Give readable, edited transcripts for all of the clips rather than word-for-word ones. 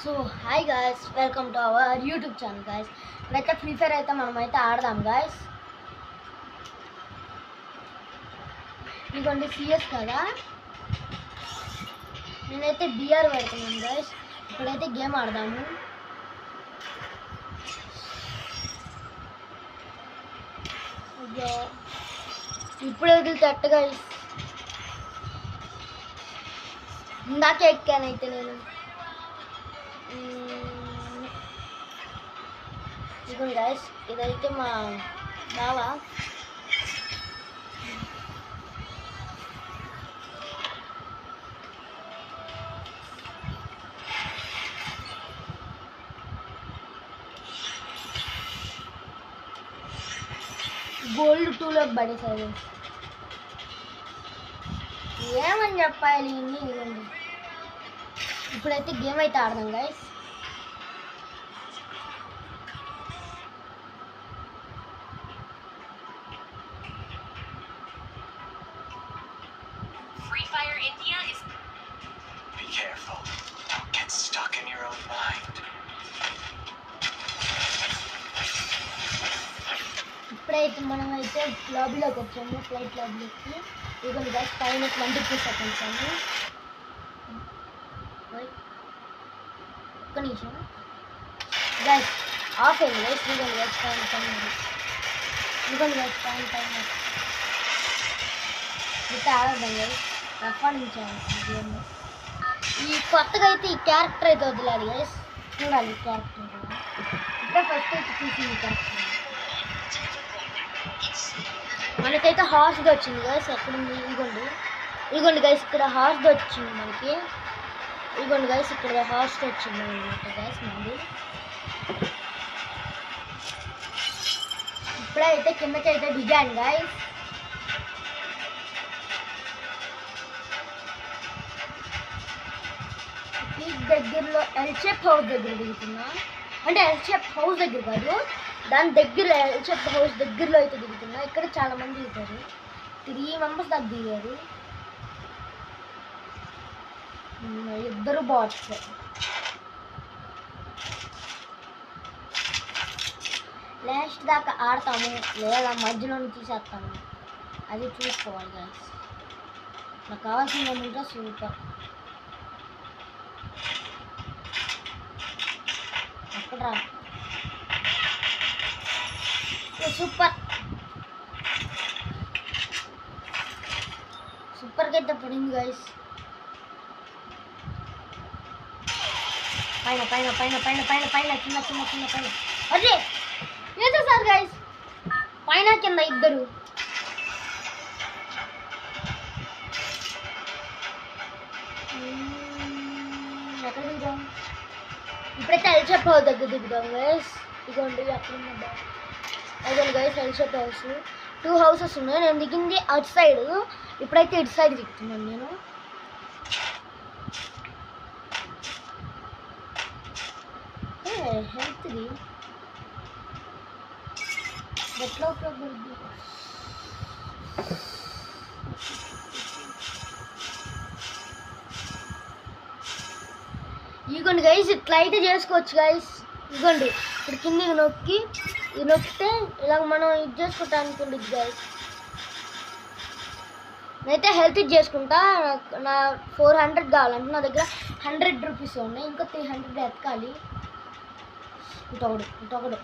So hi guys, welcome to our YouTube channel guys. ఇప్పుడైతే free fire అయితే మనమైతే ఆడదాం గాయస్. ఇదిగోండి సిఎస్ కదా, నేనైతే బిఆర్ పెడుతున్నాను గాయస్. ఇప్పుడైతే గేమ్ ఆడదాము. ఇప్పుడు వదిలితట్టు గాయస్, ఇందాకే ఎక్కానైతే నేను. ఇదిగోండి గాయస్, ఇదైతే మా బావా. గోల్డ్ 2లోకి పడేసారు. ఏమని చెప్పాలి ఇవ్వండి. ఇప్పుడైతే గేమ్ అయితే ఆడదాం guys. Free Fire India is... Be careful. Don't get stuck in your own mind. ఇప్పుడైతే మనమైతే లాబీలోకి వచ్చాము, ఫ్లైట్ లాబీలోకి. ఇదిగోండి గైస్, పైన 22 సెకండ్స్ అని. ఒక్క నిమిషం గైస్, ఆఫ్ అయింది గైస్. ఇదిగోండి గైస్, ఇదిగోండి గైస్, టైం ఇట్లా ఆడదాం గైస్. రఫాడించాము గేమ్. ఈ కొత్తగా అయితే ఈ క్యారెక్టర్ అయితే వదిలేదు గైస్, చూడాలి ఈ క్యారెక్టర్. ఇప్పుడే ఫస్ట్ అయితే తీసింది ఈ క్యారెక్టర్. మనకైతే హార్స్ది వచ్చింది గైస్. ఎక్కడుంది? ఇదిగోండి గైస్, ఇక్కడ హార్స్ది వచ్చింది మనకి. ఇదిగోండి గైస్, ఇక్కడ హార్స్ది వచ్చింది అనమాట గైస్. మళ్ళీ ఇప్పుడైతే కిందకైతే దిగాను గైస్. పీక్ దగ్గరలో ఎల్ షేప్ హౌస్ దగ్గర దిగుతున్నా. అంటే ఎల్ షేప్ హౌస్ దగ్గర కాదు, దాని దగ్గర ఎల్ షేప్ హౌస్ దగ్గరలో అయితే దిగుతున్నా. ఇక్కడ చాలా మంది దిగుతారు, 3 మెంబర్స్ దాకా దిగారు. ఇద్దరు బాట్స్. లాస్ట్ దాకా ఆడతాము లేదా మధ్యలో తీసేస్తాము, అది చూసుకోవాలి గైస్. నాకు కావాల్సిన ఏమంటే సూపర్. అక్కడ సూపర్ సూపర్గా అయితే పడింది గైస్. పైన పైన పైన పైన పైన పైన చిన్న చిన్న చిన్న పైన. అదే ఏదో సార్ గైస్, పైన కింద ఇద్దరు. ఎక్కడ దిగుదాం? ఇప్పుడైతే ఎల్షేప్ హౌస్ దగ్గర దిగుదాం గైస్. ఇదిగోండి అక్కడ అదే గైస్, ఎల్షేప్ హౌస్. 2 హౌసెస్ ఉన్నాయి. నేను దిగింది అటు సైడ్, ఇప్పుడైతే ఇటు సైడ్ దిగుతున్నాను నేను. హెల్త్ది ఎట్లా ఉపయోగపడుతుంది? ఇదిగోండి గైస్, ఇట్లా అయితే చేసుకోవచ్చు గైస్. ఇదిగోండి ఇప్పుడు కింద ఇది నొక్కితే ఇలా మనం ఇది చేసుకుంటా అనుకోండి గైస్. నేనైతే హెల్త్ ఇది చేసుకుంటా. నా 400 కావాలంటే నా దగ్గర 100 రూపీస్ ఉన్నాయి. ఇంకా 300 ఎత్తుకాలి. ఇటొకడు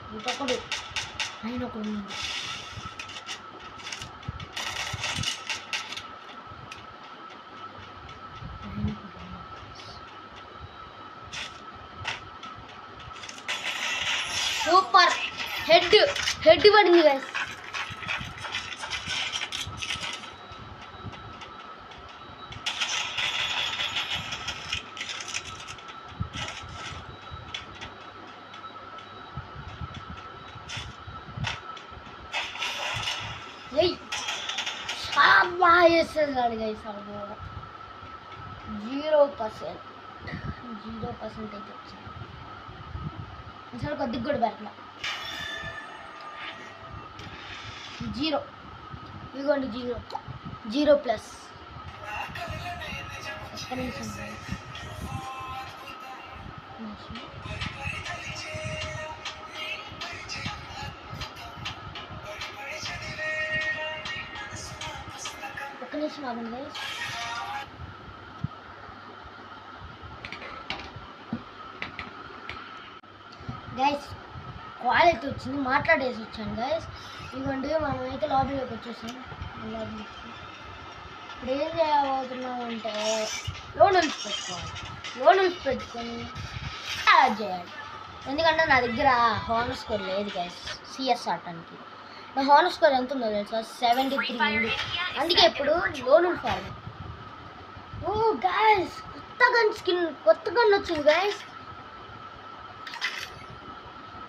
ఆయన ఒకడు ఉన్నాడు. సూపర్ హెడ్ పడింది గైస్. బాగా చేసేసాడు గైస్. 0% అయితే వచ్చింది. అసలు కొద్దిగా కూడా పెట్టలే. 0. ఇదిగోండి 0+. ఒక్క నిమిషం. ఒక్క నిమిషం ఆగండి గైస్. క్వాలిటీ వచ్చింది, మాట్లాడేసి వచ్చాను గైస్. ఇదిగోండి మనమైతే లాబీలోకి వచ్చేసాం. లాబీకి ఇప్పుడు ఏం చేయబోతున్నామంటే లోన్స్ పెట్టుకొని యాడ్ చేయాలి. ఎందుకంటే నా దగ్గర హానర్ స్కోర్ లేదు గైస్ సిఎస్ ఆడటానికి. నా హానర్ స్కోర్ ఎంత ఉందో తెలుసా? 73 ఉంది. అందుకే ఇప్పుడు లోన్ ఫార్మ్. ఓ గైస్, కొత్త గన్ వచ్చింది గైస్.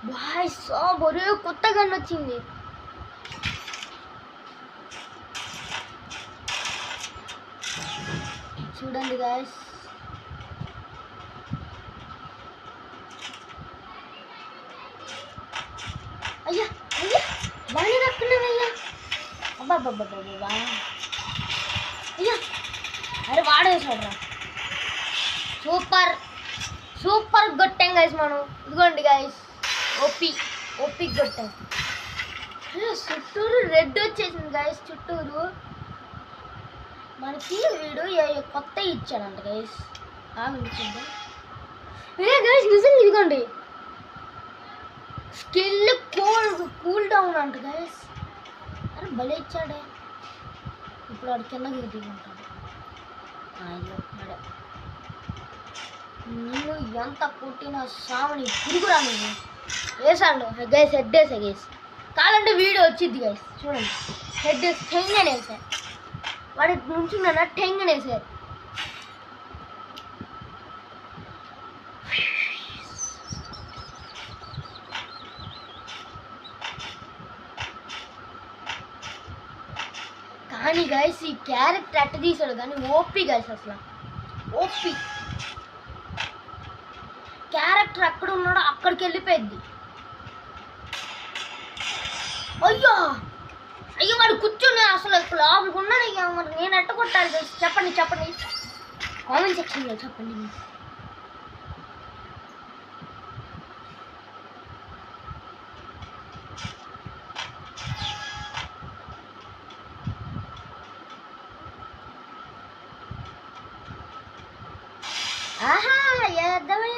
బాయ్ ఒరే కొత్త గన్ వచ్చింది. చూడండి గైస్. అయ్యా బాగానే దక్కున్నావయ్యా. అబ్బాబ్బాబ్బా అయ్యా, అరే వాడేసాడ్రా. సూపర్ కొట్టాం గైస్ మనం. ఇదిగోండి గైస్, ఓపి కొట్టాం. చుట్టూరు రెడ్ వచ్చేసింది గైస్. చుట్టూరు మనకి వీడు కొత్త ఇచ్చాడంట గైస్. చూద్దాం. గైస్ నిజంగా ఇదిగోండి స్కిల్ కూల్ డౌన్ అంట గైస్. అరే భలే ఇచ్చాడే. ఇప్పుడు వాడు కిందకి దిగుంటాడు. అయ్యో నేను ఎంత కొట్టిన సామని పురుగురా నువ్వు. వేసాడు గైస్, హెడ్ వేసా గైస్. కావాలంటే వీడియో వచ్చింది గైస్. చూడండి, హెడ్ వేసి టెంగని వేసారు. వాడి నుంచి నన్ను టెంగని వేసారు. కానీ గైస్ ఈ క్యారెక్టర్ ఎట్ట తీసాడు కానీ ఓపి గైస్. అసలు ఓపి క్యారెక్టర్ ఎక్కడ ఉన్నాడో అక్కడికి వెళ్ళిపోయింది. అయ్యో వాడు కూర్చొని అసలు లోపలికి ఉన్నాడు. ఇక మరి నేను ఎట్ట కొట్టాలి గైస్? చెప్పండి కామెంట్ సెక్షన్లో చెప్పండి. ఆహా ఏద్దామే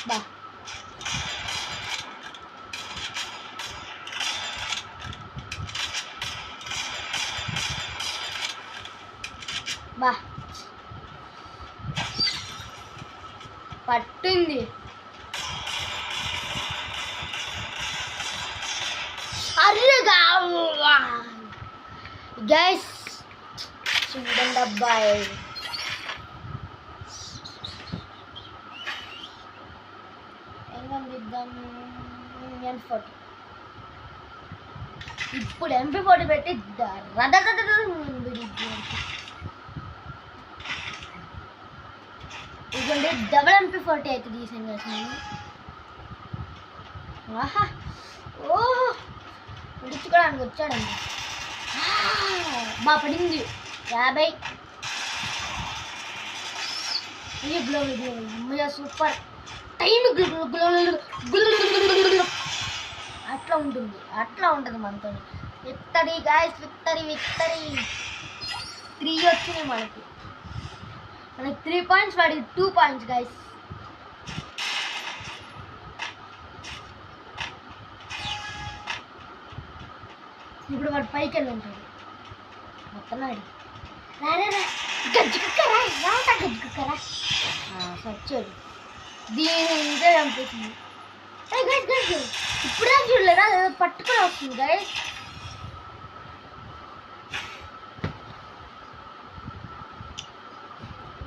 బా. పట్టింది. అర్రగా గైస్ చూడండి అబ్బాయి. ఇప్పుడు MP40 పెట్టి ఇదిగోండి డబల్ MP40 అయితే తీసాను కదా నేను. ఆహా ఓహో ఉడుచుకోవడానికి వచ్చాడండి. పడింది 50. ఇది గ్లోబల్ సూపర్ టైం అట్లా ఉంటుంది మనతో. విక్టరీ గాయస్, విక్టరీ 3 వచ్చినాయి మనకి 3 పాయింట్స్, వాడి 2 పాయింట్స్ గాయస్. ఇప్పుడు వాడు పైకి వెళ్ళి ఉంటాడు మొత్తం. గజ్జుకుక్కరా ఏమంటా గజ్జుకుక్కరా సచ్చాడు. దీని ఇంతే చంపేసింది. ఇప్పుడే చూడలేదా పట్టుకొని వస్తుంది గైస్.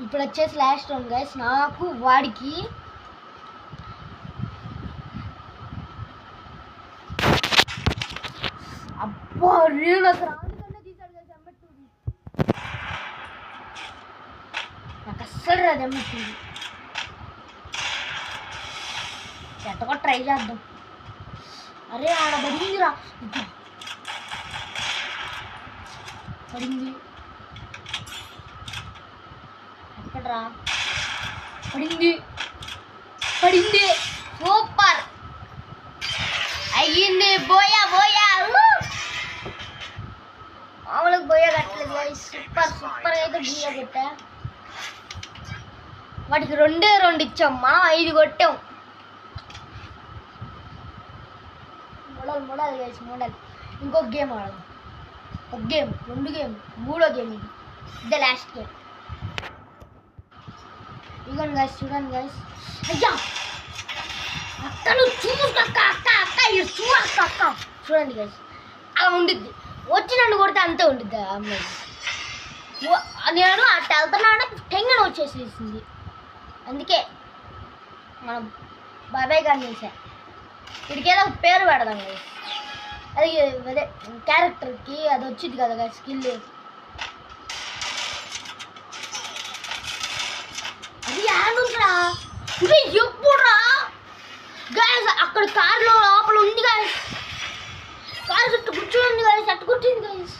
ఇప్పుడు వచ్చేసి లాస్ట్ రౌండ్ గైస్. నాకు వాడికి అబ్బా నాకు రానికన్నా తీసాడు గైస్. అమ్మటూరి నాకు అస్సలు రాదు. అమ్మటూరి ఎట్టగా ట్రై చేద్దాం. అరే ఆడబడిందిరా, పడింది ఎక్కడరా? పడింది పడింది సూపర్ అయ్యింది బోయా బోయా మామూలుగా బోయా కట్టలేదు గైస్ సూపర్ సూపర్ అయితే బోయా కొట్టా వాటికి 2 ఇచ్చాం మనం 5 కొట్టాం మోడల్ గైస్ మోడల్ ఇంకొక గేమ్ ఆడదాం ఒక గేమ్ 2 గేమ్ 3వ గేమ్ ఇది ద లాస్ట్ గేమ్ ఇగోండి గైస్ చూడండి గైస్ అయ్యా అక్కను చూసుకో అక్క అక్క అక్క ఇది చూడక్క అక్క చూడండి గైస్ అలా ఉండిద్ది వచ్చి నన్ను కొడితే అంతే ఉండిద్ది ఆ అమ్మాయి నేను అట్ట వెళ్తున్నాను టెంగన్ వచ్చేసేసింది అందుకే మనం బాబాయ్ గారిని చేసా వీడికి ఏదో పేరు పెడదాం గైస్ అది అదే క్యారెక్టర్కి అది వచ్చింది కదా గైస్ స్కిల్ అది యానుందిరా ఇది ఎప్పుడురా గైస్ అక్కడ కార్లో లోపల ఉంది గైస్ కారు చుట్టూ కూర్చోండి గైస్ అట్టు కూర్చుంది గైస్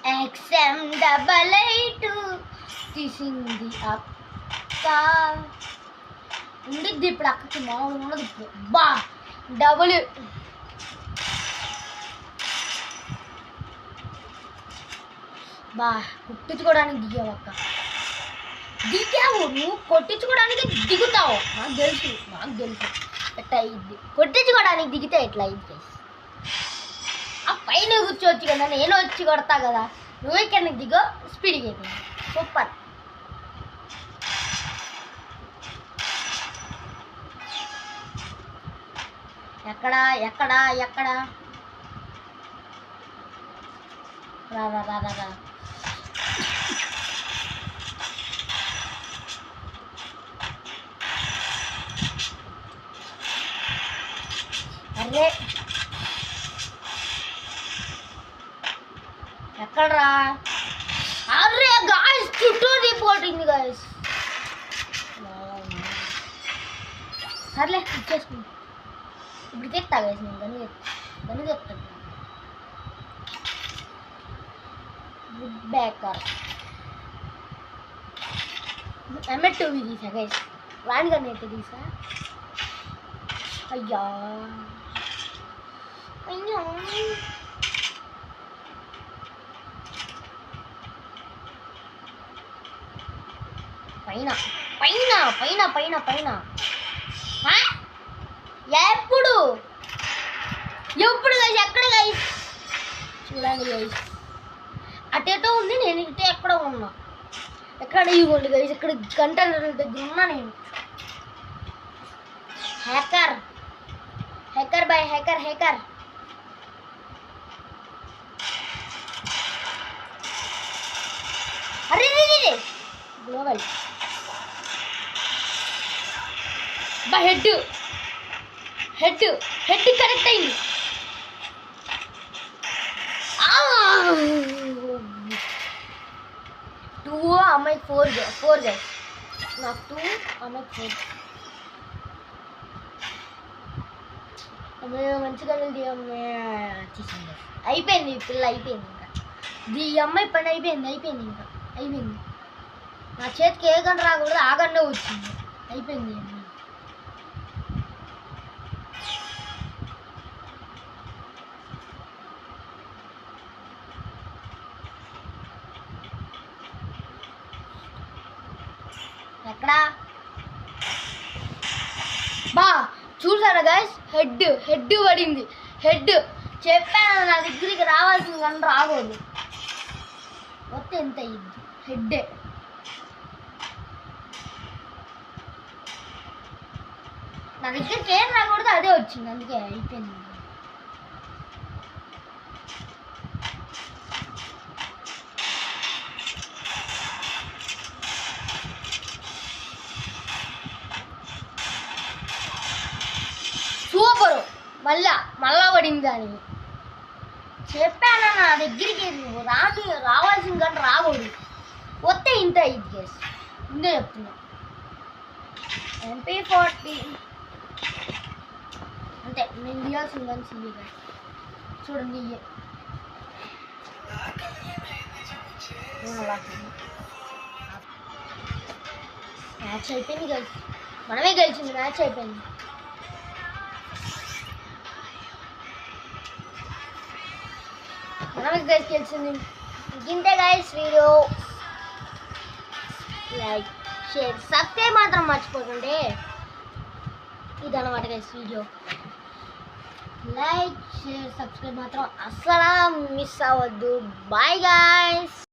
XM88 తీసింది అక్క ఉండిద్ది ఇప్పుడు అక్కకి మామూలు ఉండదు ఇప్పుడు బా డబుల్ బా కొట్టించుకోవడానికి దిగావు అక్క దిగావు నువ్వు కొట్టించుకోవడానికి దిగుతావు నాకు తెలుసు ఎట్లా అయ్యిద్ది కొట్టించుకోవడానికి దిగితే ఎట్లా అయ్యిద్ది ఆ పైన కూర్చోవచ్చు కదా నేను వచ్చి కొడతా కదా నువ్వు ఇక్కడ దిగో స్పీడ్గా అయిపోయింది సూపర్ ఎక్కడా ఎక్కడా ఎక్కడా రా రా రా రా రా అరే ఎక్కడరా అరే గాయస్ చుట్టూ రిపోర్టింగ్ గాయస్ సర్లే ఇచ్చేసుకుంటా ఇప్పుడు తెస్తా గాయస్ నేను గను చెప్తాను గుడ్ బ్యాకర్ M2 తీసా గైస్ వాన్ గన్ అయితే తీసా అయ్యా అయ్యా పైన పైన పైన పైన పైన ఎప్పుడు ఎప్పుడు గైస్ ఎక్కడ గైస్ చూడండి గైస్ అటేటో ఉంది నేను ఇటే ఎక్కడ ఉన్నా ఎక్కడ ఇవ్వండి గైస్ ఇక్కడ కంటైనర్ దగ్గర ఉన్నా నేను hacker hacker by hacker hacker అరే గ్లోబల్ బా హెడ్ కరెక్ట్ అయింది టూ అమ్మాయి 4 గైస్ నాకు 2 అమ్మాయి 4 మంచిగా వచ్చేసింది అయిపోయింది ఈ పిల్ల అయిపోయింది ఇంకా ఈ అమ్మాయి పని అయిపోయింది ఇంకా అయిపోయింది నా చేతికి ఏ గంట రాకూడదు ఆ గంటే వచ్చింది అయిపోయింది ఎక్కడా బా చూసారా గైస్ హెడ్ పడింది హెడ్ చెప్పాను నా దగ్గరికి రావాల్సింది కానీ రాకూడదు మొత్తం ఎంత అయ్యింది హెడ్డే నా దగ్గరికి ఏం రాకూడదు అదే వచ్చింది అందుకే అయిపోయింది సూపరు మళ్ళా పడింది దాని చెప్పాను నా దగ్గరికి రావాల్సింది కానీ రాకూడదు వస్తే ఇంత అయ్యింది గైస్ ముందే చెప్తున్నా MP40 అంతే నేను తీయాల్సింది కానీ చూడండి మ్యాచ్ అయిపోయింది గైస్, మనమే గెలిచింది, మ్యాచ్ అయిపోయింది. మనమే గైస్ గెలిచింది. ఇంతే guys video, like share subscribe మాత్రం మర్చిపోకండి. ఇదన్నమాట guys video. Like share subscribe మాత్రం అస్సలు మిస్ అవ్వద్దు. Bye guys.